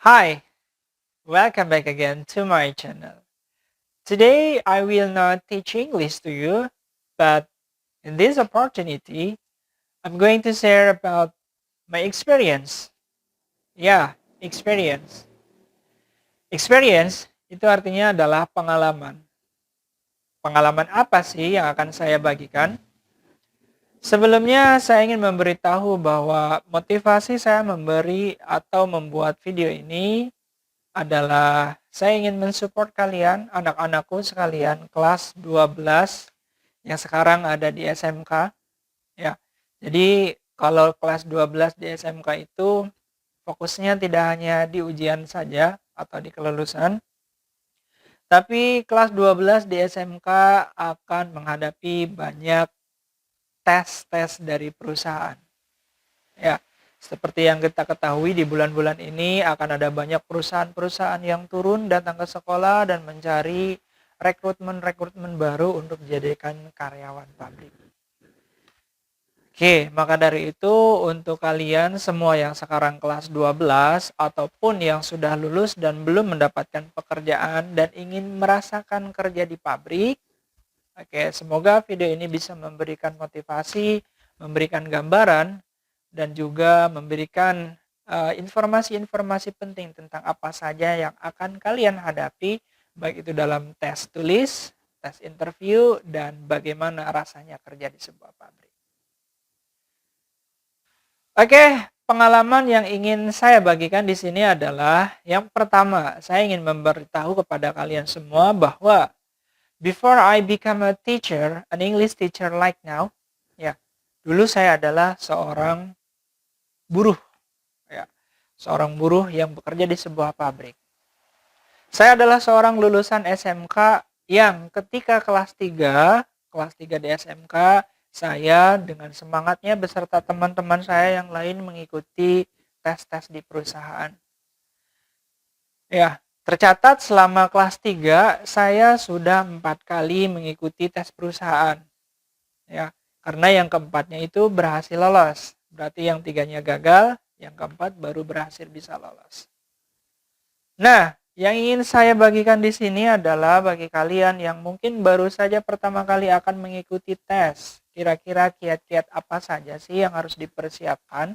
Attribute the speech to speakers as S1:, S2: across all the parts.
S1: Hi, welcome back again to my channel. Today I will not teach English to you, but in this opportunity, I'm going to share about my experience. Ya, experience. Experience itu artinya adalah pengalaman. Pengalaman apa sih yang akan saya bagikan? Sebelumnya saya ingin memberitahu bahwa motivasi saya memberi atau membuat video ini adalah saya ingin mensupport kalian, anak-anakku sekalian kelas 12 yang sekarang ada di SMK ya. Jadi kalau kelas 12 di SMK itu fokusnya tidak hanya di ujian saja atau di kelulusan, tapi kelas 12 di SMK akan menghadapi banyak tes-tes dari perusahaan. Ya, seperti yang kita ketahui di bulan-bulan ini akan ada banyak perusahaan-perusahaan yang turun datang ke sekolah dan mencari rekrutmen-rekrutmen baru untuk dijadikan karyawan pabrik. Oke, maka dari itu untuk kalian semua yang sekarang kelas 12 ataupun yang sudah lulus dan belum mendapatkan pekerjaan dan ingin merasakan kerja di pabrik, oke, semoga video ini bisa memberikan motivasi, memberikan gambaran dan juga memberikan informasi-informasi penting tentang apa saja yang akan kalian hadapi, baik itu dalam tes tulis, tes interview, dan bagaimana rasanya kerja di sebuah pabrik. Oke, pengalaman yang ingin saya bagikan di sini adalah yang pertama, saya ingin memberitahu kepada kalian semua bahwa before I become a teacher, an English teacher like now, ya, dulu saya adalah seorang buruh. Ya, seorang buruh yang bekerja di sebuah pabrik. Saya adalah seorang lulusan SMK yang ketika kelas 3 di SMK, saya dengan semangatnya beserta teman-teman saya yang lain mengikuti tes-tes di perusahaan. Ya, tercatat selama kelas 3 saya sudah 4 kali mengikuti tes perusahaan. Ya, karena yang keempatnya itu berhasil lolos. Berarti yang tiganya gagal, yang keempat baru berhasil bisa lolos. Nah, yang ingin saya bagikan di sini adalah bagi kalian yang mungkin baru saja pertama kali akan mengikuti tes. Kira-kira kiat-kiat apa saja sih yang harus dipersiapkan?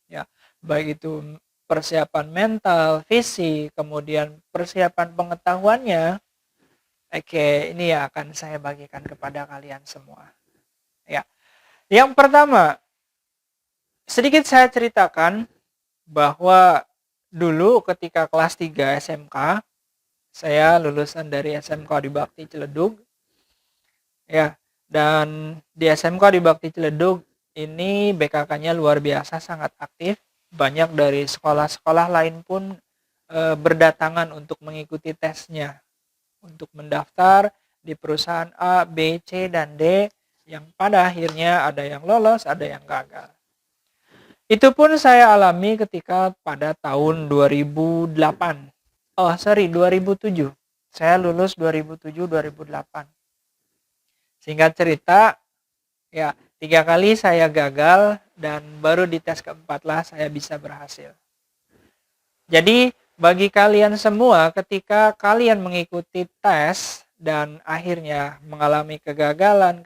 S1: Ya, baik itu persiapan mental, fisik, kemudian persiapan pengetahuannya. Oke, ini yang akan saya bagikan kepada kalian semua. Ya. Yang pertama, sedikit saya ceritakan bahwa dulu ketika kelas 3 SMK, saya lulusan dari SMK di Bakti Ciledug. Ya, dan di SMK di Bakti Ciledug ini BKK-nya luar biasa sangat aktif. Banyak dari sekolah-sekolah lain pun berdatangan untuk mengikuti tesnya. Untuk mendaftar di perusahaan A, B, C, dan D yang pada akhirnya ada yang lolos, ada yang gagal. Itu pun saya alami ketika pada tahun 2008. Oh, sorry, 2007. Saya lulus 2007-2008. Singkat cerita, ya 3 kali saya gagal dan baru di tes keempat lah saya bisa berhasil. Jadi bagi kalian semua ketika kalian mengikuti tes dan akhirnya mengalami kegagalan,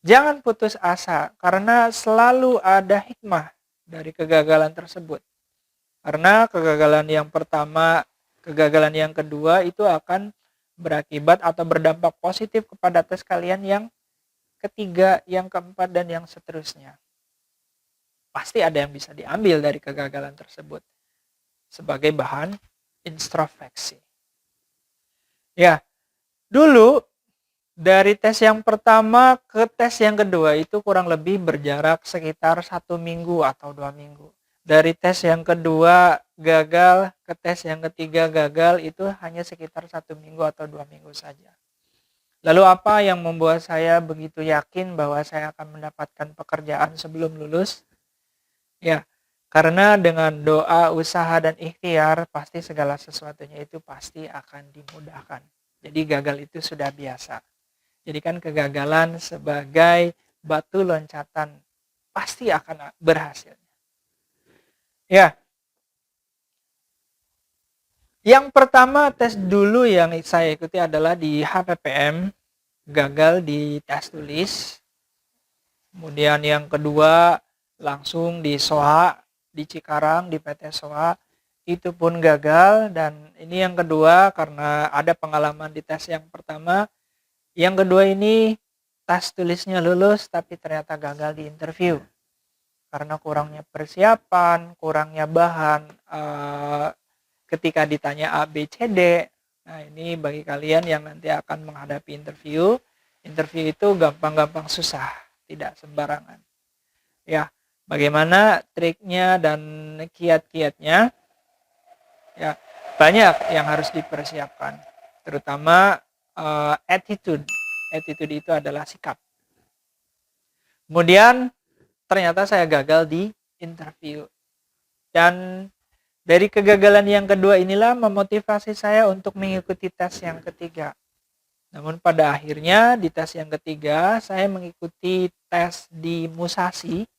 S1: jangan putus asa karena selalu ada hikmah dari kegagalan tersebut. Karena kegagalan yang pertama, kegagalan yang kedua itu akan berakibat atau berdampak positif kepada tes kalian yang ketiga, yang keempat, dan yang seterusnya. Pasti ada yang bisa diambil dari kegagalan tersebut sebagai bahan introspeksi. Ya, dulu dari tes yang pertama ke tes yang kedua itu kurang lebih berjarak sekitar 1 minggu atau 2 minggu. Dari tes yang kedua gagal ke tes yang ketiga gagal itu hanya sekitar 1 minggu atau 2 minggu saja. Lalu apa yang membuat saya begitu yakin bahwa saya akan mendapatkan pekerjaan sebelum lulus? Ya, karena dengan doa, usaha, dan ikhtiar pasti segala sesuatunya itu pasti akan dimudahkan. Jadi gagal itu sudah biasa. Jadikan kegagalan sebagai batu loncatan, pasti akan berhasil. Ya, yang pertama tes dulu yang saya ikuti adalah di HPPM, gagal di tes tulis. Kemudian yang kedua langsung di SOA, di Cikarang, di PT SOA, itu pun gagal. Dan ini yang kedua karena ada pengalaman di tes yang pertama. Yang kedua ini tes tulisnya lulus tapi ternyata gagal di interview. Karena kurangnya persiapan, kurangnya bahan, ketika ditanya A, B, C, D. Nah, ini bagi kalian yang nanti akan menghadapi interview. Interview itu gampang-gampang susah, tidak sembarangan. Ya, bagaimana triknya dan kiat-kiatnya? Ya, banyak yang harus dipersiapkan. Terutama attitude. Attitude itu adalah sikap. Kemudian ternyata saya gagal di interview. Dan dari kegagalan yang kedua inilah memotivasi saya untuk mengikuti tes yang ketiga. Namun pada akhirnya di tes yang ketiga saya mengikuti tes di Musashi.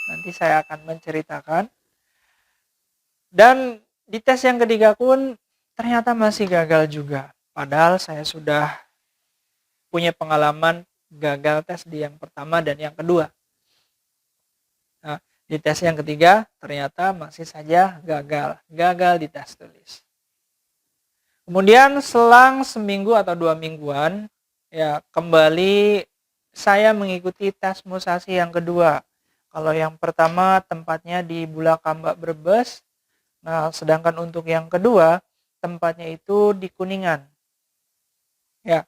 S1: Nanti saya akan menceritakan. Dan di tes yang ketiga pun ternyata masih gagal juga. Padahal saya sudah punya pengalaman gagal tes di yang pertama dan yang kedua. Nah, di tes yang ketiga ternyata masih saja gagal di tes tulis. Kemudian selang seminggu atau 2 mingguan, ya kembali saya mengikuti tes Musashi yang kedua. Kalau yang pertama tempatnya di Bulakamba Brebes, nah sedangkan untuk yang kedua tempatnya itu di Kuningan. Ya,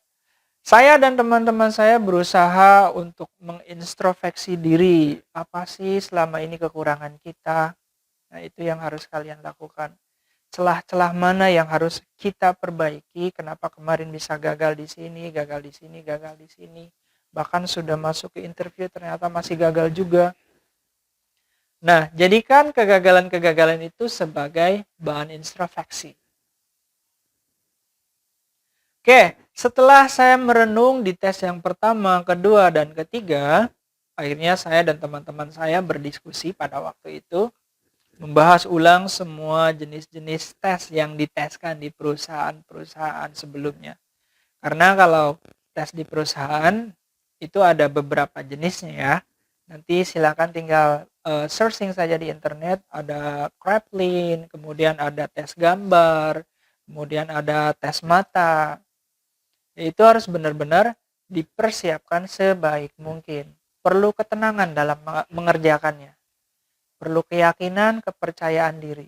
S1: saya dan teman-teman saya berusaha untuk mengintrospeksi diri. Apa sih selama ini kekurangan kita? Nah, itu yang harus kalian lakukan. Celah-celah mana yang harus kita perbaiki? Kenapa kemarin bisa gagal di sini, gagal di sini, gagal di sini? Bahkan sudah masuk ke interview ternyata masih gagal juga. Nah, jadikan kegagalan-kegagalan itu sebagai bahan introspeksi. Oke, setelah saya merenung di tes yang pertama, kedua, dan ketiga, akhirnya saya dan teman-teman saya berdiskusi pada waktu itu, membahas ulang semua jenis-jenis tes yang diteskan di perusahaan-perusahaan sebelumnya. Karena kalau tes di perusahaan, itu ada beberapa jenisnya ya. Nanti silakan tinggal searching saja di internet, ada Kraepelin, kemudian ada tes gambar, kemudian ada tes mata. Itu harus benar-benar dipersiapkan sebaik mungkin. Perlu ketenangan dalam mengerjakannya. Perlu keyakinan, kepercayaan diri.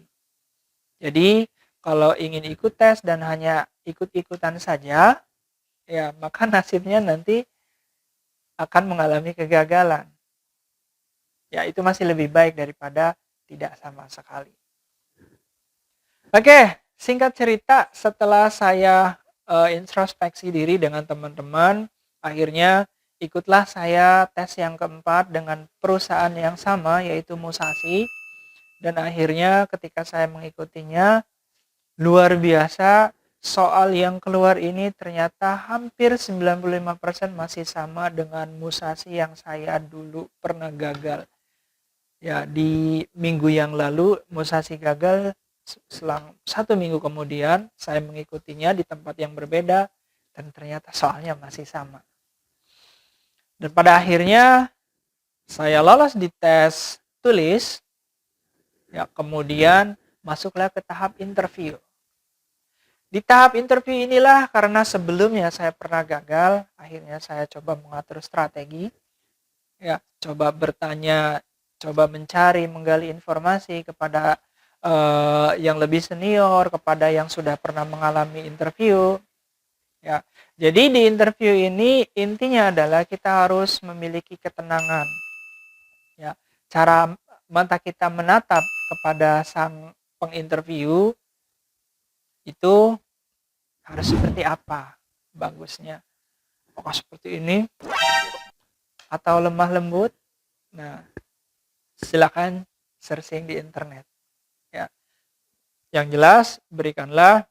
S1: Jadi, kalau ingin ikut tes dan hanya ikut-ikutan saja, ya maka nasibnya nanti akan mengalami kegagalan. Ya, itu masih lebih baik daripada tidak sama sekali. Oke, singkat cerita, setelah saya introspeksi diri dengan teman-teman, akhirnya ikutlah saya tes yang keempat dengan perusahaan yang sama, yaitu Musashi. Dan akhirnya ketika saya mengikutinya, luar biasa, soal yang keluar ini ternyata hampir 95% masih sama dengan Musashi yang saya dulu pernah gagal. Ya, di minggu yang lalu Musashi gagal, selang 1 minggu kemudian saya mengikutinya di tempat yang berbeda dan ternyata soalnya masih sama. Dan pada akhirnya saya lolos di tes tulis. Ya, kemudian masuklah ke tahap interview. Di tahap interview inilah karena sebelumnya saya pernah gagal, akhirnya saya coba mengatur strategi. Ya, coba bertanya, coba mencari, menggali informasi kepada yang lebih senior, kepada yang sudah pernah mengalami interview. Ya, jadi di interview ini intinya adalah kita harus memiliki ketenangan. Ya, cara mata kita menatap kepada sang penginterview itu harus seperti apa bagusnya. Apakah seperti ini atau lemah lembut? Nah, silakan searching di internet. Ya. Yang jelas, berikanlah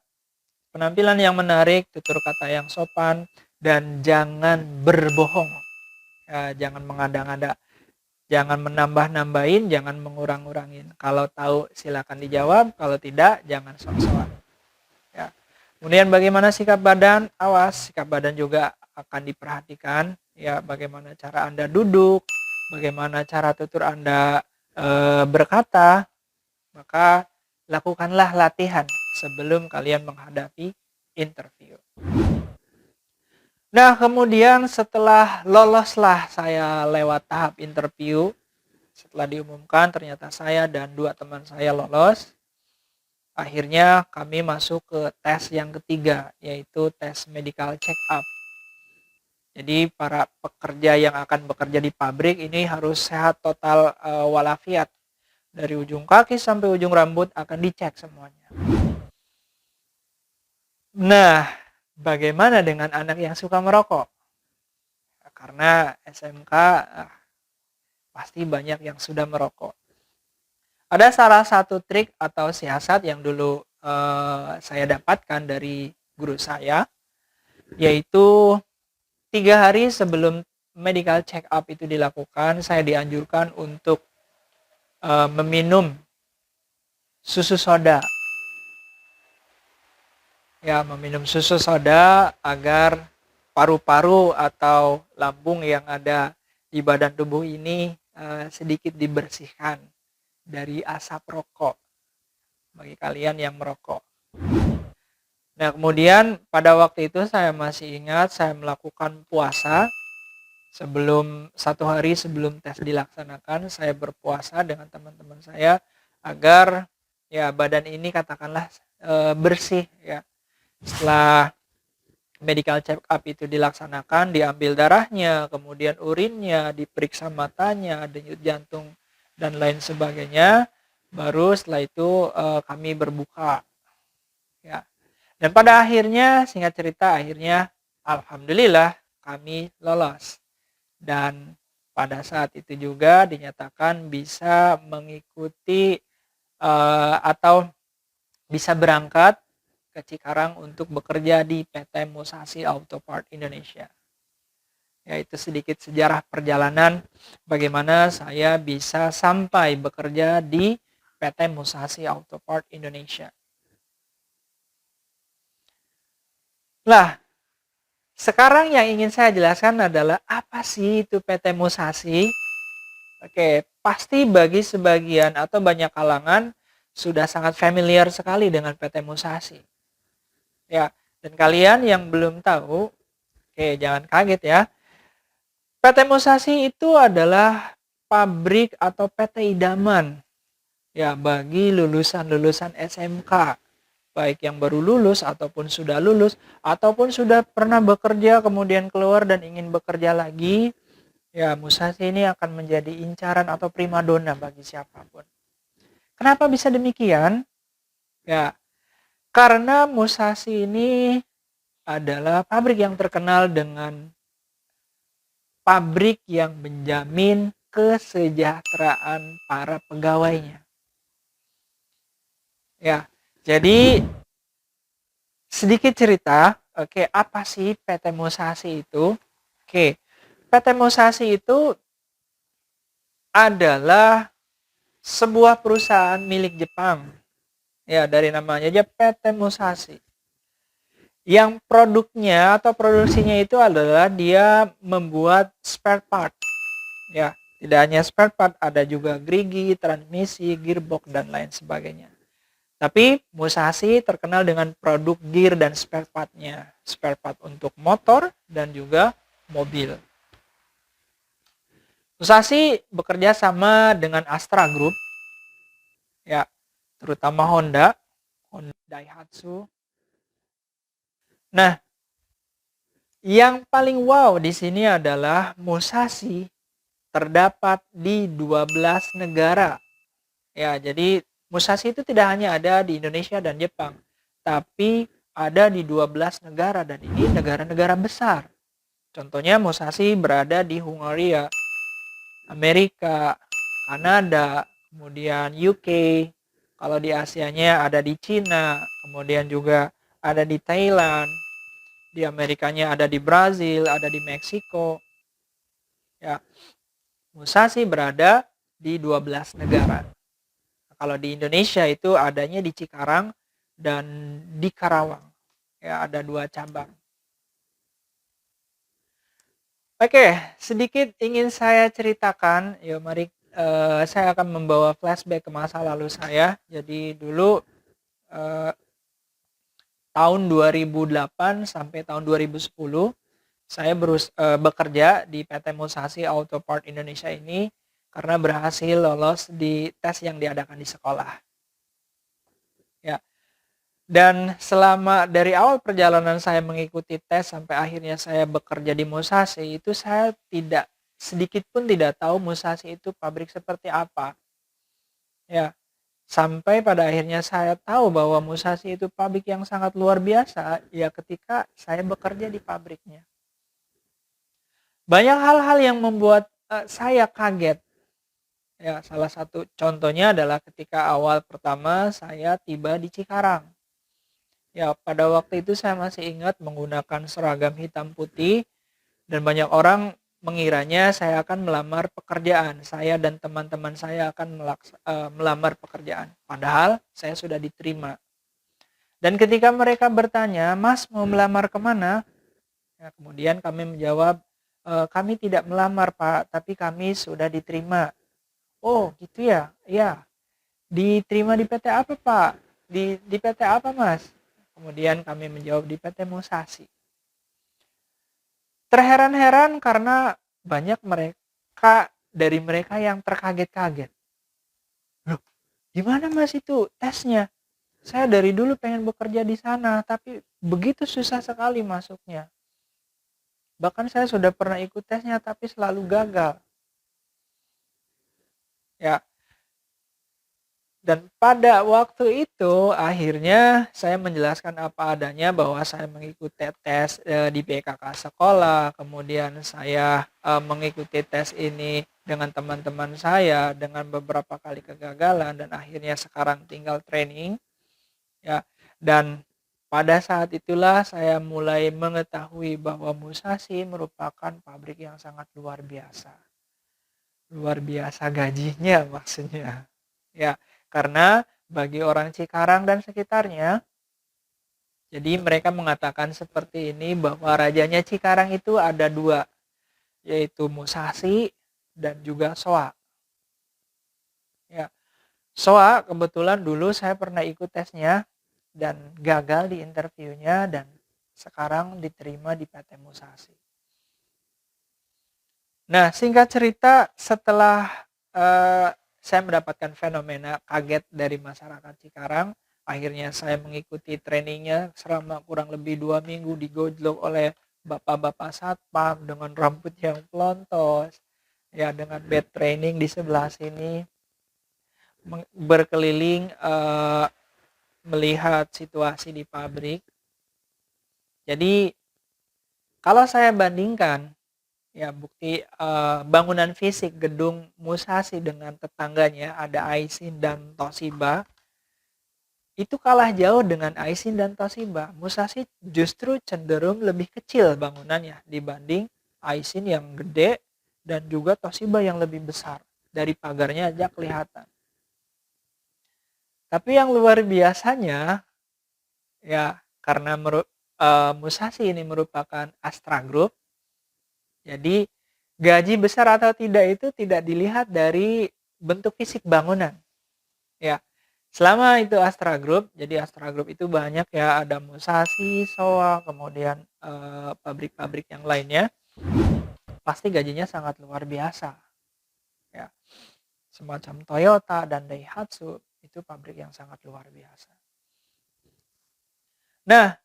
S1: penampilan yang menarik, tutur kata yang sopan, dan jangan berbohong. Ya, jangan mengada-ngada. Jangan menambah-nambahin, jangan mengurang-urangin. Kalau tahu silakan dijawab, kalau tidak jangan sok-sokan. Ya. Kemudian bagaimana sikap badan? Awas, sikap badan juga akan diperhatikan. Ya, bagaimana cara Anda duduk, bagaimana cara tutur Anda berkata. Maka lakukanlah latihan sebelum kalian menghadapi interview. Nah, kemudian setelah loloslah saya lewat tahap interview, setelah diumumkan ternyata saya dan 2 teman saya lolos. Akhirnya kami masuk ke tes yang ketiga, yaitu tes medical check up. Jadi para pekerja yang akan bekerja di pabrik ini harus sehat total walafiat. Dari ujung kaki sampai ujung rambut akan dicek semuanya. Nah, bagaimana dengan anak yang suka merokok? Karena SMK pasti banyak yang sudah merokok. Ada salah satu trik atau siasat yang dulu saya dapatkan dari guru saya, yaitu 3 hari sebelum medical check up itu dilakukan, saya dianjurkan untuk meminum susu soda. Ya, meminum susu soda agar paru-paru atau lambung yang ada di badan tubuh ini sedikit dibersihkan dari asap rokok bagi kalian yang merokok. Nah, kemudian pada waktu itu saya masih ingat saya melakukan puasa sebelum 1 hari sebelum tes dilaksanakan, saya berpuasa dengan teman-teman saya agar ya badan ini katakanlah bersih ya. Setelah medical check up itu dilaksanakan, diambil darahnya, kemudian urinnya, diperiksa matanya, denyut jantung dan lain sebagainya. Baru setelah itu kami berbuka. Ya. Dan pada akhirnya, singkat cerita, akhirnya alhamdulillah kami lolos. Dan pada saat itu juga dinyatakan bisa mengikuti atau bisa berangkat ke Cikarang untuk bekerja di PT Musashi Auto Part Indonesia. Yaitu sedikit sejarah perjalanan bagaimana saya bisa sampai bekerja di PT Musashi Auto Part Indonesia. Lah, sekarang yang ingin saya jelaskan adalah apa sih itu PT Musashi? Oke, pasti bagi sebagian atau banyak kalangan sudah sangat familiar sekali dengan PT Musashi. Ya, dan kalian yang belum tahu, oke, jangan kaget ya. PT Musashi itu adalah pabrik atau PT idaman ya bagi lulusan-lulusan SMK, baik yang baru lulus ataupun sudah lulus ataupun sudah pernah bekerja kemudian keluar dan ingin bekerja lagi. Ya, Musashi ini akan menjadi incaran atau primadona bagi siapapun. Kenapa bisa demikian? Ya, karena Musashi ini adalah pabrik yang terkenal dengan pabrik yang menjamin kesejahteraan para pegawainya. Ya, jadi sedikit cerita, oke, apa sih PT Musashi itu? Oke, PT Musashi itu adalah sebuah perusahaan milik Jepang. Ya, dari namanya aja PT Musashi. Yang produknya atau produksinya itu adalah dia membuat spare part. Ya, tidak hanya spare part, ada juga gerigi, transmisi, gearbox dan lain sebagainya. Tapi Musashi terkenal dengan produk gear dan spare part-nya. Spare part untuk motor dan juga mobil. Musashi bekerja sama dengan Astra Group. Ya, terutama Honda Daihatsu. Nah, yang paling wow di sini adalah Musashi terdapat di 12 negara. Ya, jadi Musashi itu tidak hanya ada di Indonesia dan Jepang, tapi ada di 12 negara dan ini negara-negara besar. Contohnya Musashi berada di Hungaria, Amerika, Kanada, kemudian UK. Kalau di Asianya ada di Cina, kemudian juga ada di Thailand, di Amerikanya ada di Brazil, ada di Meksiko. Ya. Musashi berada di 12 negara. Kalau di Indonesia itu adanya di Cikarang dan di Karawang. Ya, ada 2 cabang. Oke, sedikit ingin saya ceritakan. Yuk, mari saya akan membawa flashback ke masa lalu saya. Jadi dulu tahun 2008 sampai tahun 2010 saya bekerja di PT Musashi Auto Part Indonesia ini karena berhasil lolos di tes yang diadakan di sekolah. Ya. Dan selama dari awal perjalanan saya mengikuti tes sampai akhirnya saya bekerja di Musashi, itu saya tidak sedikit pun tidak tahu Musashi itu pabrik seperti apa. Ya, sampai pada akhirnya saya tahu bahwa Musashi itu pabrik yang sangat luar biasa ya ketika saya bekerja di pabriknya. Banyak hal-hal yang membuat saya kaget. Ya, salah satu contohnya adalah ketika awal pertama saya tiba di Cikarang. Ya, pada waktu itu saya masih ingat menggunakan seragam hitam putih dan banyak orang mengiranya saya akan melamar pekerjaan. Saya dan teman-teman saya akan melamar pekerjaan. Padahal saya sudah diterima. Dan ketika mereka bertanya, "Mas mau melamar kemana?" Ya, kemudian kami menjawab, "Kami tidak melamar, Pak, tapi kami sudah diterima." "Oh, gitu ya?" "Iya." "Diterima di PT apa, Pak?" Di PT apa, Mas?" Kemudian kami menjawab di PT Musashi. Terheran-heran karena banyak dari mereka yang terkaget-kaget. "Loh, gimana Mas itu tesnya? Saya dari dulu pengen bekerja di sana, tapi begitu susah sekali masuknya. Bahkan saya sudah pernah ikut tesnya, tapi selalu gagal." Ya, dan pada waktu itu akhirnya saya menjelaskan apa adanya bahwa saya mengikuti tes di BKK sekolah, kemudian saya mengikuti tes ini dengan teman-teman saya dengan beberapa kali kegagalan dan akhirnya sekarang tinggal training ya. Dan pada saat itulah saya mulai mengetahui bahwa Musashi merupakan pabrik yang sangat luar biasa. Luar biasa gajinya maksudnya. Ya, karena bagi orang Cikarang dan sekitarnya, jadi mereka mengatakan seperti ini bahwa rajanya Cikarang itu ada 2, yaitu Musashi dan juga Soa. Ya, Soa kebetulan dulu saya pernah ikut tesnya dan gagal di interviewnya dan sekarang diterima di PT Musashi. Nah, singkat cerita setelah saya mendapatkan fenomena kaget dari masyarakat Cikarang. Akhirnya saya mengikuti trainingnya selama kurang lebih 2 minggu digojlok oleh bapak-bapak satpam dengan rambut yang pelontos, ya dengan bed training di sebelah sini, berkeliling melihat situasi di pabrik. Jadi kalau saya bandingkan ya bukti bangunan fisik gedung Musashi dengan tetangganya ada Aisin dan Toshiba itu kalah jauh dengan Aisin dan Toshiba. Musashi justru cenderung lebih kecil bangunannya dibanding Aisin yang gede dan juga Toshiba yang lebih besar. Dari pagarnya aja kelihatan. Tapi yang luar biasanya ya karena Musashi ini merupakan Astra Group. Jadi gaji besar atau tidak itu tidak dilihat dari bentuk fisik bangunan. Ya, selama itu Astra Group, jadi Astra Group itu banyak ya, ada Musashi, Showa, kemudian pabrik-pabrik yang lainnya, pasti gajinya sangat luar biasa. Ya, semacam Toyota dan Daihatsu itu pabrik yang sangat luar biasa. Nah,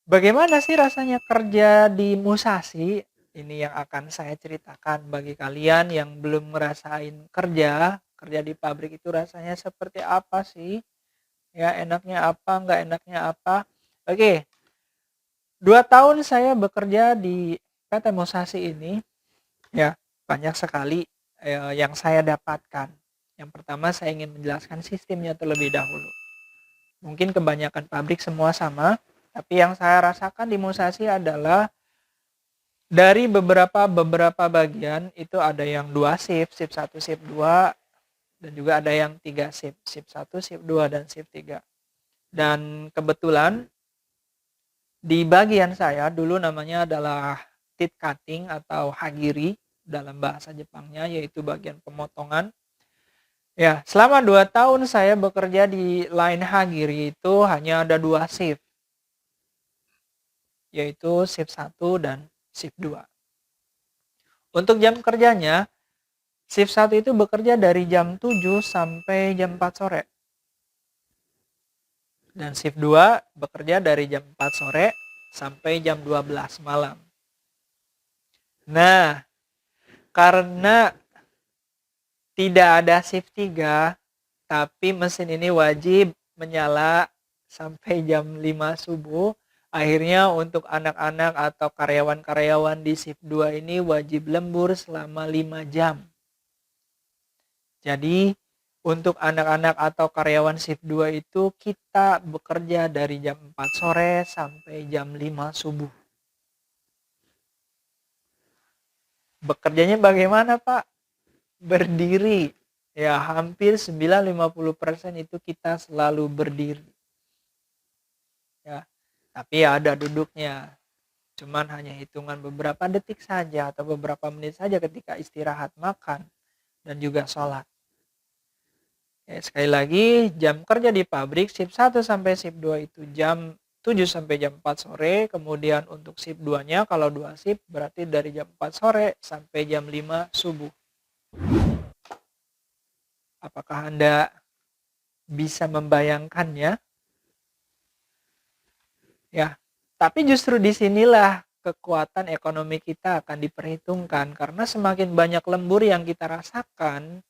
S1: bagaimana sih rasanya kerja di Musashi? Ini yang akan saya ceritakan bagi kalian yang belum ngerasain kerja di pabrik itu rasanya seperti apa sih? Ya, enaknya apa, nggak enaknya apa. Oke, 2 tahun saya bekerja di PT Musashi ini, ya banyak sekali yang saya dapatkan. Yang pertama saya ingin menjelaskan sistemnya terlebih dahulu. Mungkin kebanyakan pabrik semua sama, tapi yang saya rasakan di Musashi adalah Dari beberapa bagian itu ada yang 2 shift, shift 1, shift 2, dan juga ada yang 3 shift, shift 1, shift 2, dan shift 3. Dan kebetulan di bagian saya dulu namanya adalah teeth cutting atau hagiri dalam bahasa Jepangnya, yaitu bagian pemotongan. Ya, selama 2 tahun saya bekerja di line hagiri itu hanya ada 2 shift, yaitu shift 1 dan shift 2. Untuk jam kerjanya, shift 1 itu bekerja dari jam 7 sampai jam 4 sore. Dan shift 2 bekerja dari jam 4 sore sampai jam 12 malam. Nah, karena tidak ada shift 3, tapi mesin ini wajib menyala sampai jam 5 subuh. Akhirnya untuk anak-anak atau karyawan-karyawan di shift 2 ini wajib lembur selama 5 jam. Jadi untuk anak-anak atau karyawan shift 2 itu kita bekerja dari jam 4 sore sampai jam 5 subuh. Bekerjanya bagaimana, Pak? Berdiri. Ya, hampir 50% itu kita selalu berdiri. Ya, tapi ya ada duduknya. Cuman hanya hitungan beberapa detik saja atau beberapa menit saja ketika istirahat makan dan juga sholat. Ya, sekali lagi, jam kerja di pabrik shift 1 sampai shift 2 itu jam 7 sampai jam 4 sore. Kemudian untuk shift 2-nya kalau 2 shift berarti dari jam 4 sore sampai jam 5 subuh. Apakah Anda bisa membayangkannya? Ya, tapi justru disinilah kekuatan ekonomi kita akan diperhitungkan karena semakin banyak lembur yang kita rasakan,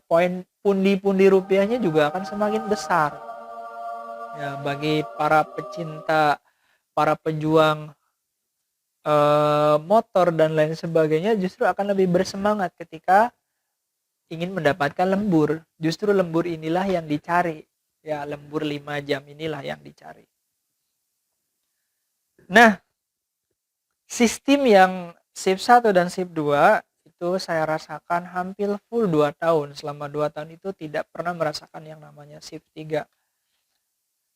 S1: poin pundi-pundi rupiahnya juga akan semakin besar. Ya, bagi para pecinta, para pejuang motor dan lain sebagainya justru akan lebih bersemangat ketika ingin mendapatkan lembur. Justru lembur inilah yang dicari. Ya, lembur 5 jam inilah yang dicari. Nah, sistem yang shift 1 dan shift 2 itu saya rasakan hampir full 2 tahun. Selama 2 tahun itu tidak pernah merasakan yang namanya shift 3.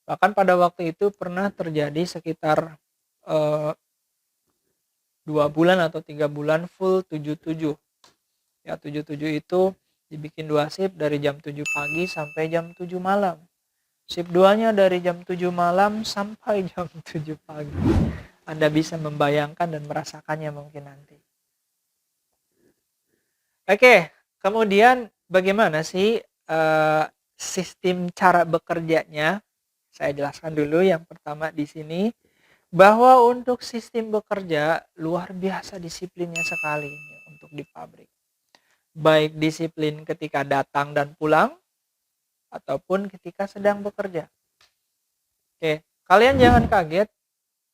S1: Bahkan pada waktu itu pernah terjadi sekitar 2 bulan atau 3 bulan full 77. Ya, 77 itu dibikin 2 shift dari jam 7 pagi sampai jam 7 malam. Shift 2-nya dari jam 7 malam sampai jam 7 pagi. Anda bisa membayangkan dan merasakannya mungkin nanti. Oke, kemudian bagaimana sih sistem cara bekerjanya? Saya jelaskan dulu yang pertama di sini bahwa untuk sistem bekerja luar biasa disiplinnya sekali ini untuk di pabrik. Baik disiplin ketika datang dan pulang ataupun ketika sedang bekerja. Oke, kalian jangan kaget.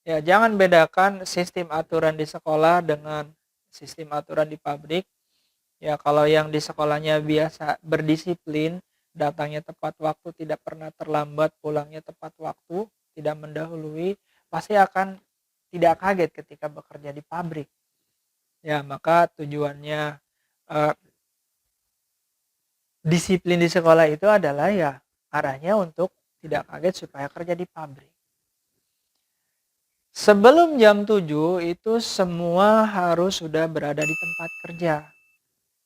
S1: Ya, jangan bedakan sistem aturan di sekolah dengan sistem aturan di pabrik. Ya, kalau yang di sekolahnya biasa berdisiplin, datangnya tepat waktu, tidak pernah terlambat, pulangnya tepat waktu, tidak mendahului, pasti akan tidak kaget ketika bekerja di pabrik. Ya, maka tujuannya disiplin di sekolah itu adalah ya arahnya untuk tidak kaget supaya kerja di pabrik. Sebelum jam 7 itu semua harus sudah berada di tempat kerja.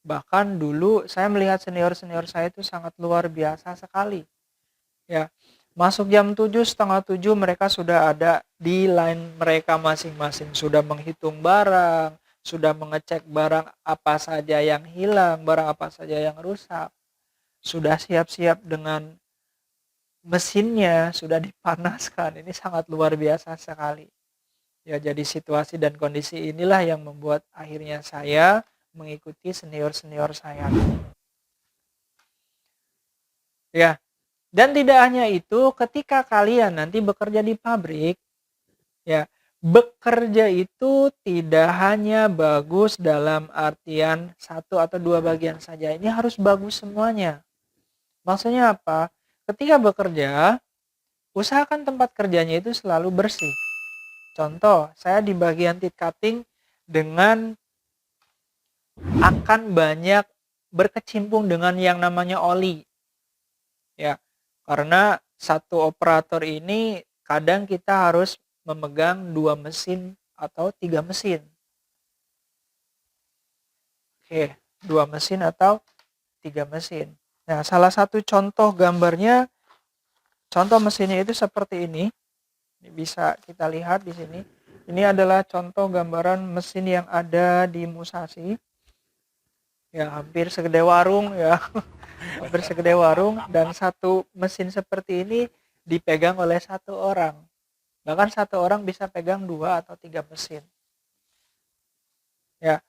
S1: Bahkan dulu saya melihat senior-senior saya itu sangat luar biasa sekali. Ya, masuk jam 7, setengah 7 mereka sudah ada di line mereka masing-masing. Sudah menghitung barang, sudah mengecek barang apa saja yang hilang, barang apa saja yang rusak. Sudah siap-siap dengan mesinnya, sudah dipanaskan. Ini sangat luar biasa sekali. Ya, jadi situasi dan kondisi inilah yang membuat akhirnya saya mengikuti senior-senior saya. Ya, dan tidak hanya itu, ketika kalian nanti bekerja di pabrik, ya, bekerja itu tidak hanya bagus dalam artian satu atau dua bagian saja. Ini harus bagus semuanya. Maksudnya apa? Ketika bekerja, usahakan tempat kerjanya itu selalu bersih. Contoh, saya di bagian teeth cutting dengan akan banyak berkecimpung dengan yang namanya oli, ya. Karena satu operator ini kadang kita harus memegang 2 mesin atau 3 mesin. Oke, 2 mesin atau 3 mesin. Nah, salah satu contoh gambarnya, contoh mesinnya itu seperti ini. Ini bisa kita lihat di sini. Ini adalah contoh gambaran mesin yang ada di Musashi. Ya, hampir segede warung ya. Hampir segede warung, dan satu mesin seperti ini dipegang oleh satu orang. Bahkan satu orang bisa pegang 2 atau 3 mesin. Ya.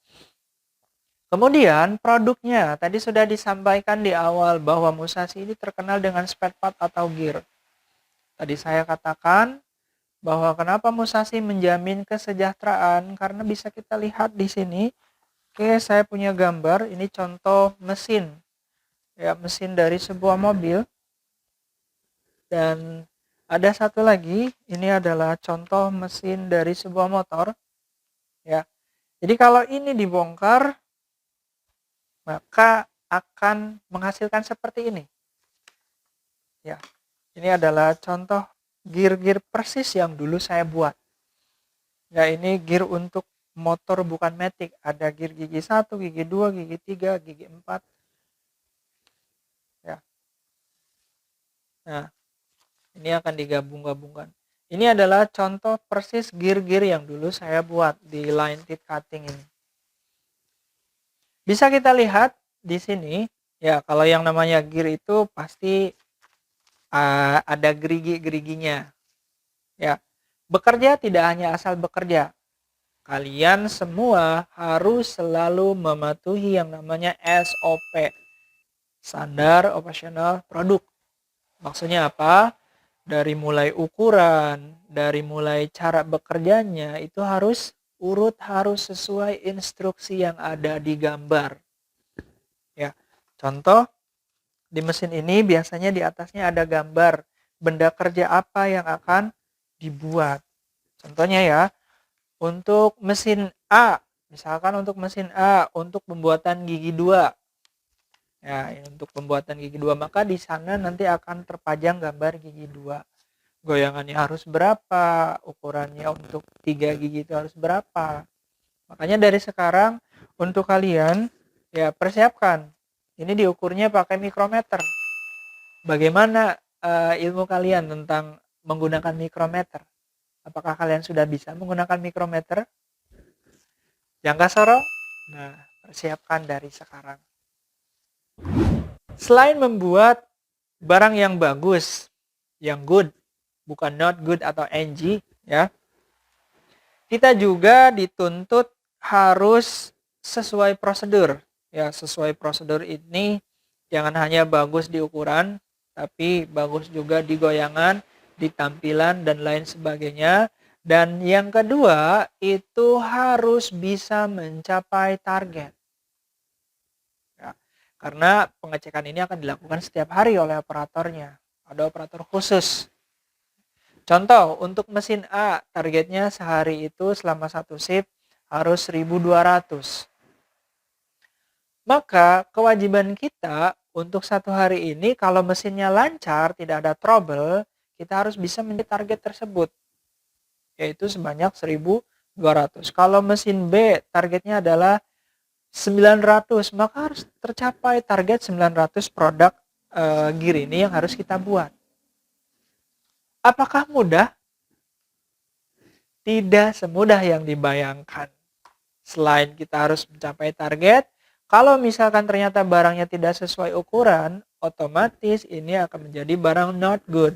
S1: Kemudian produknya tadi sudah disampaikan di awal bahwa Musashi ini terkenal dengan spare part atau gear. Tadi saya katakan bahwa kenapa Musashi menjamin kesejahteraan, karena bisa kita lihat di sini. Oke, saya punya gambar, ini contoh mesin. Ya, mesin dari sebuah mobil. Dan ada satu lagi, ini adalah contoh mesin dari sebuah motor. Ya. Jadi kalau ini dibongkar, maka akan menghasilkan seperti ini. Ya. Ini adalah contoh gear-gear persis yang dulu saya buat. Ya, ini gear untuk motor bukan matic. Ada gear gigi 1, gigi 2, gigi 3, gigi 4. Ya. Nah, ini akan digabung-gabungkan. Ini adalah contoh persis gear-gear yang dulu saya buat di line teeth cutting ini. Bisa kita lihat di sini, ya kalau yang namanya gear itu pasti ada gerigi-geriginya. Ya, bekerja tidak hanya asal bekerja. Kalian semua harus selalu mematuhi yang namanya SOP, Standar Operational Product. Maksudnya apa? Dari mulai ukuran, dari mulai cara bekerjanya, itu harus urut, harus sesuai instruksi yang ada di gambar. Ya, contoh di mesin ini biasanya di atasnya ada gambar benda kerja apa yang akan dibuat. Contohnya ya, untuk mesin A, misalkan untuk mesin A untuk pembuatan gigi 2. Ya, untuk pembuatan gigi 2, maka di sana nanti akan terpajang gambar gigi 2. Goyangannya harus berapa, ukurannya untuk 3 gigi itu harus berapa. Makanya dari sekarang untuk kalian ya persiapkan. Ini diukurnya pakai mikrometer. Bagaimana ilmu kalian tentang menggunakan mikrometer? Apakah kalian sudah bisa menggunakan mikrometer? Yang kasoro? Nah, persiapkan dari sekarang. Selain membuat barang yang bagus, yang good, bukan not good atau NG, ya, kita juga dituntut harus sesuai prosedur. Ya, sesuai prosedur ini jangan hanya bagus di ukuran, tapi bagus juga di goyangan, di tampilan, dan lain sebagainya. Dan yang kedua, itu harus bisa mencapai target. Ya, karena pengecekan ini akan dilakukan setiap hari oleh operatornya. Ada operator khusus. Contoh, untuk mesin A, targetnya sehari itu selama satu shift harus 1.200. Maka kewajiban kita untuk satu hari ini, kalau mesinnya lancar, tidak ada trouble, kita harus bisa mencapai target tersebut, yaitu sebanyak 1.200. Kalau mesin B targetnya adalah 900, maka harus tercapai target 900 produk gear ini yang harus kita buat. Apakah mudah? Tidak semudah yang dibayangkan. Selain kita harus mencapai target, kalau misalkan ternyata barangnya tidak sesuai ukuran, otomatis ini akan menjadi barang not good.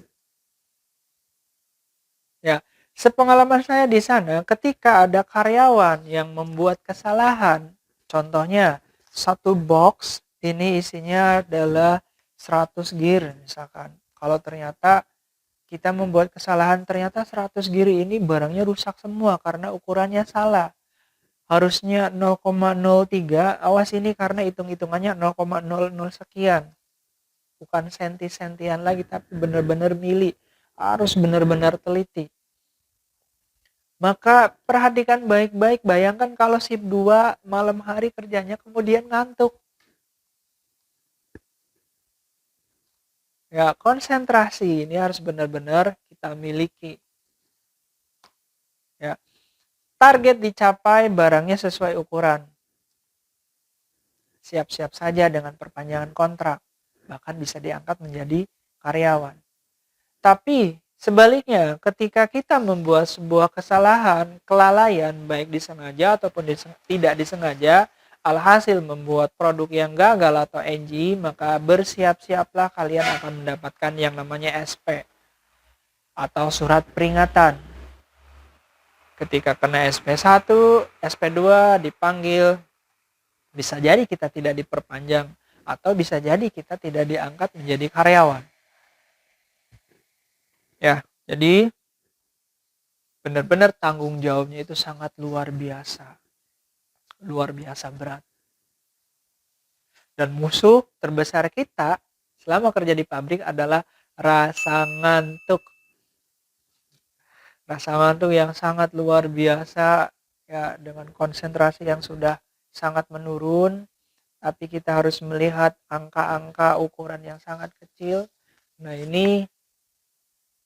S1: Ya, sepengalaman saya di sana, ketika ada karyawan yang membuat kesalahan, contohnya satu box ini isinya adalah 100 gear misalkan. Kalau ternyata kita membuat kesalahan, ternyata 100 gear ini barangnya rusak semua karena ukurannya salah. Harusnya 0,03, awas ini karena hitung-hitungannya 0,00 sekian. Bukan senti-sentian lagi, tapi benar-benar mili. Harus benar-benar teliti. Maka perhatikan baik-baik, bayangkan kalau shift 2 malam hari kerjanya kemudian ngantuk. Ya, konsentrasi ini harus benar-benar kita miliki. Ya, target dicapai, barangnya sesuai ukuran. Siap-siap saja dengan perpanjangan kontrak, bahkan bisa diangkat menjadi karyawan. Tapi sebaliknya, ketika kita membuat sebuah kesalahan, kelalaian, baik disengaja ataupun tidak disengaja, alhasil membuat produk yang gagal atau NG, maka bersiap-siaplah kalian akan mendapatkan yang namanya SP atau surat peringatan. Ketika kena SP1, SP2 dipanggil, bisa jadi kita tidak diperpanjang atau bisa jadi kita tidak diangkat menjadi karyawan. Ya, jadi benar-benar tanggung jawabnya itu sangat luar biasa berat. Dan musuh terbesar kita selama kerja di pabrik adalah rasa ngantuk. Rasa ngantuk yang sangat luar biasa, ya, dengan konsentrasi yang sudah sangat menurun, tapi kita harus melihat angka-angka ukuran yang sangat kecil. Nah, ini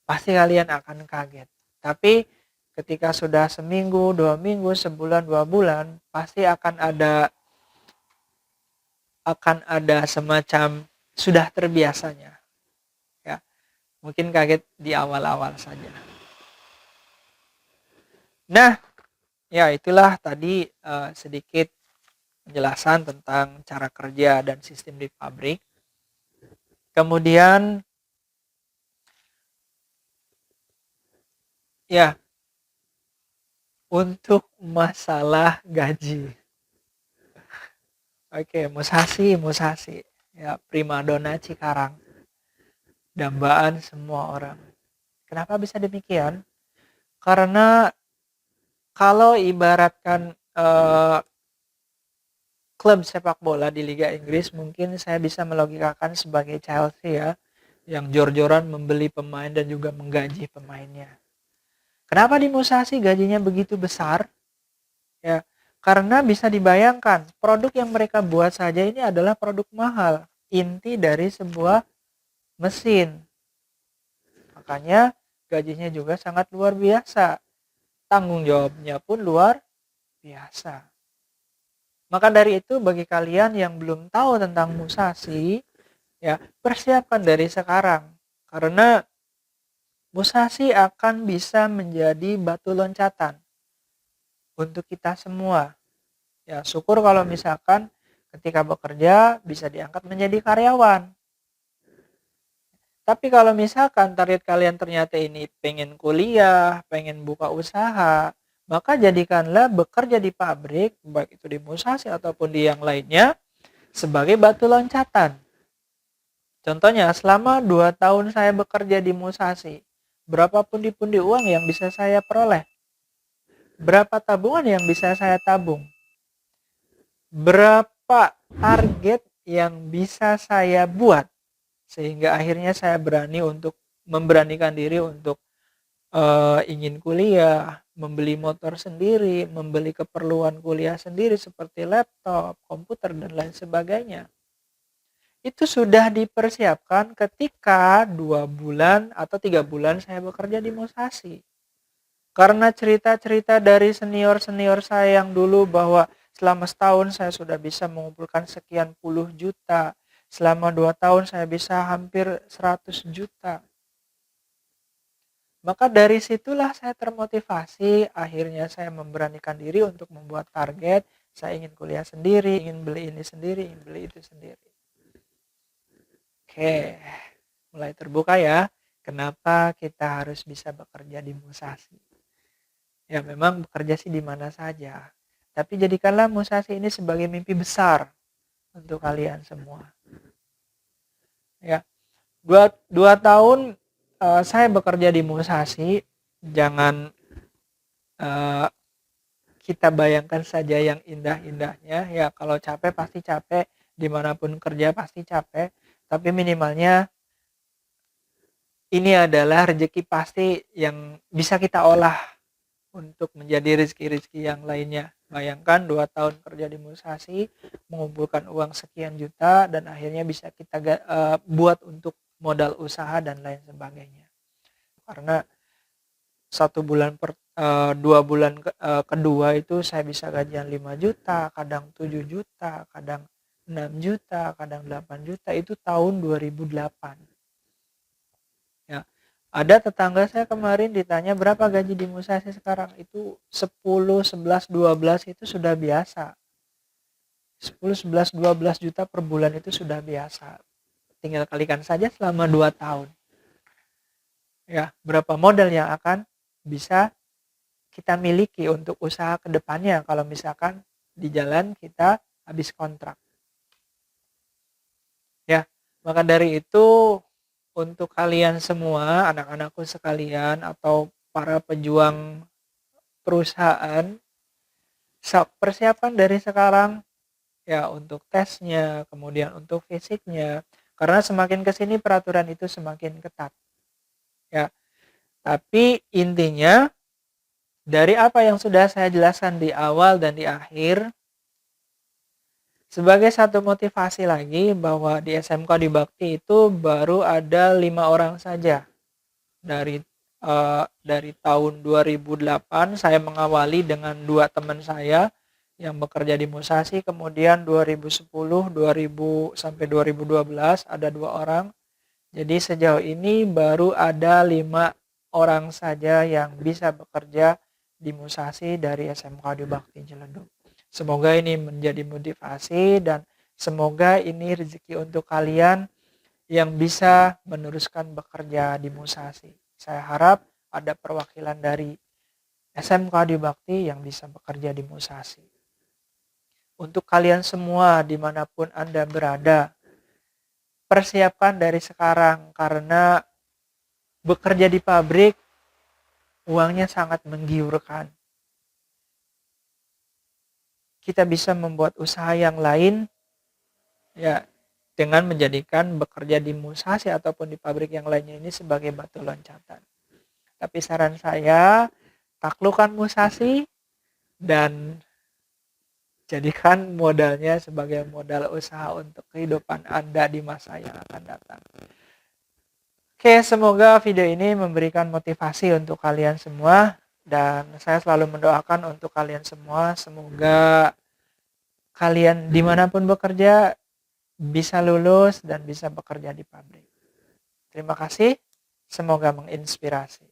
S1: pasti kalian akan kaget. Tapi ketika sudah seminggu, 2 minggu, sebulan, 2 bulan, pasti akan ada semacam sudah terbiasanya. Ya, mungkin kaget di awal-awal saja. Nah, ya itulah tadi sedikit penjelasan tentang cara kerja dan sistem di pabrik. Kemudian, ya, untuk masalah gaji. Oke, Musashi. Ya, primadona Cikarang. Dambaan semua orang. Kenapa bisa demikian? Karena kalau ibaratkan klub sepak bola di Liga Inggris, mungkin saya bisa melogikakan sebagai Chelsea, ya, yang jor-joran membeli pemain dan juga menggaji pemainnya. Kenapa di Musashi gajinya begitu besar? Ya, karena bisa dibayangkan produk yang mereka buat saja ini adalah produk mahal, inti dari sebuah mesin. Makanya gajinya juga sangat luar biasa. Tanggung jawabnya pun luar biasa. Maka dari itu, bagi kalian yang belum tahu tentang Musashi, ya, persiapkan dari sekarang. Karena Musashi akan bisa menjadi batu loncatan untuk kita semua. Ya, syukur kalau misalkan ketika bekerja bisa diangkat menjadi karyawan. Tapi kalau misalkan target kalian ternyata ini pengen kuliah, pengen buka usaha, maka jadikanlah bekerja di pabrik, baik itu di Musashi ataupun di yang lainnya, sebagai batu loncatan. Contohnya, selama 2 tahun saya bekerja di Musashi, berapa pundi-pundi uang yang bisa saya peroleh? Berapa tabungan yang bisa saya tabung? Berapa target yang bisa saya buat? Sehingga akhirnya saya memberanikan diri untuk ingin kuliah, membeli motor sendiri, membeli keperluan kuliah sendiri seperti laptop, komputer, dan lain sebagainya. Itu sudah dipersiapkan ketika 2 bulan atau 3 bulan saya bekerja di Musashi. Karena cerita-cerita dari senior-senior saya yang dulu bahwa selama setahun saya sudah bisa mengumpulkan sekian puluh juta. Selama 2 tahun saya bisa hampir 100 juta. Maka dari situlah saya termotivasi, akhirnya saya memberanikan diri untuk membuat target. Saya ingin kuliah sendiri, ingin beli ini sendiri, ingin beli itu sendiri. Oke, mulai terbuka ya, kenapa kita harus bisa bekerja di Musashi. Ya, memang bekerja sih di mana saja, tapi jadikanlah Musashi ini sebagai mimpi besar untuk kalian semua. Ya, 2 tahun saya bekerja di Musashi, jangan kita bayangkan saja yang indah-indahnya. Ya, kalau capek pasti capek, dimanapun kerja pasti capek, tapi minimalnya ini adalah rezeki pasti yang bisa kita olah untuk menjadi rezeki-rezeki yang lainnya. Bayangkan 2 tahun kerja di Musashi, mengumpulkan uang sekian juta, dan akhirnya bisa kita buat untuk modal usaha dan lain sebagainya. Karena 2 bulan kedua itu saya bisa gajian 5 juta, kadang 7 juta, kadang 6 juta, kadang 8 juta, itu tahun 2008. Ya. Ada tetangga saya kemarin ditanya berapa gaji di Musashi sekarang, itu 10, 11, 12 itu sudah biasa. 10, 11, 12 juta per bulan itu sudah biasa. Tinggal kalikan saja selama 2 tahun. Ya, berapa modal yang akan bisa kita miliki untuk usaha ke depannya kalau misalkan di jalan kita habis kontrak. Ya, maka dari itu untuk kalian semua, anak-anakku sekalian atau para pejuang perusahaan, persiapan dari sekarang ya untuk tesnya, kemudian untuk fisiknya, karena semakin ke sini peraturan itu semakin ketat. Ya, tapi intinya dari apa yang sudah saya jelaskan di awal dan di akhir, sebagai satu motivasi lagi bahwa di SMK di Bakti itu baru ada 5 orang saja. Dari tahun 2008 saya mengawali dengan 2 teman saya yang bekerja di Musashi, kemudian 2010, 2000 sampai 2012 ada 2 orang. Jadi sejauh ini baru ada 5 orang saja yang bisa bekerja di Musashi dari SMK di Bakti Ciledug. Semoga ini menjadi motivasi dan semoga ini rezeki untuk kalian yang bisa meneruskan bekerja di Musashi. Saya harap ada perwakilan dari SMK di Bakti yang bisa bekerja di Musashi. Untuk kalian semua dimanapun Anda berada, persiapkan dari sekarang karena bekerja di pabrik uangnya sangat menggiurkan. Kita bisa membuat usaha yang lain ya dengan menjadikan bekerja di Musashi ataupun di pabrik yang lainnya ini sebagai batu loncatan. Tapi saran saya, taklukkan Musashi dan jadikan modalnya sebagai modal usaha untuk kehidupan Anda di masa yang akan datang. Oke, semoga video ini memberikan motivasi untuk kalian semua dan saya selalu mendoakan untuk kalian semua, semoga kalian dimanapun bekerja bisa lulus dan bisa bekerja di pabrik. Terima kasih, semoga menginspirasi.